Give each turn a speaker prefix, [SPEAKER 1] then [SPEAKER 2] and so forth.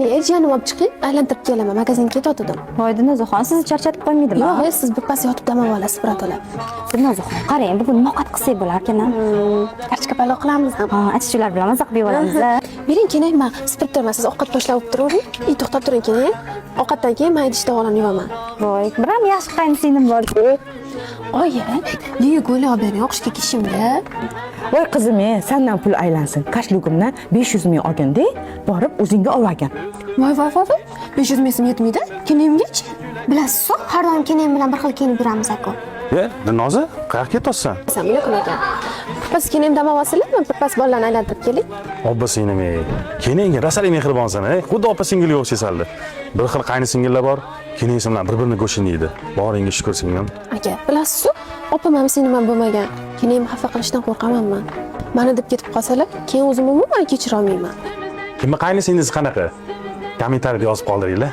[SPEAKER 1] keling, jiyanim olib chiqing, aylantirib kelaman. Magazinga ketayotdim.
[SPEAKER 2] Voy Dinozaxon, sizni charchatib qo'ymaydimi?
[SPEAKER 1] Yo'q, siz birpas yotib dam olasiz, birodalar.
[SPEAKER 2] Dinozaxon, qarang, bugun ovqat qilsak bo'lar ekan.
[SPEAKER 1] Karchka palo qilamiz ham.
[SPEAKER 2] Ha, achishuvlar bilan maza qilib olamiz.
[SPEAKER 1] Bering keling, men supirib turaman. Siz ovqat boshlab o'tiravering. To'xtab turing keling. Ovqatdan keyin men idish tovoqlarni yuvaman.
[SPEAKER 2] Voy, biram yaxshi qaynsinglim bor.
[SPEAKER 1] Oyi, nega go'li olib bering o'qishga ketishimga?
[SPEAKER 3] Voy qizim, sendan pul aylansin. Kashlugimdan 500 ming olganda, borib o'zingga olgan.
[SPEAKER 1] Voy, 500 ming so'm yetmaydi. Kinimgachi?
[SPEAKER 4] Bilasiz-ku, har doim keyin bilan bir xil kiyinib yuramiz-ku.
[SPEAKER 5] Dinoza, qayoqqa ketyapsan?
[SPEAKER 1] Sen buni qilgan. Birpas keyin dam olsanglarmi? Birpas bolalarni aylantirib keling.
[SPEAKER 5] Obbo singlim, keningga rasalik mehribonsan, xuddi opa singilga o'xshaysanlar. Bir xil qayni singillar bor, keningisi bilan bir-birini go'shinlaydi. Boringga shukur singlim.
[SPEAKER 1] Aka, bilasiz-ku, opam ham singlim bo'lmagan. Keyin xafa qilishdan qo'rqaman men. Mani deb ketib qolsalar, keyin o'zim umuman kechira olmayman.
[SPEAKER 5] Kimni qaynisingiz qanaqa? Kommentariyada yozib qoldiringlar.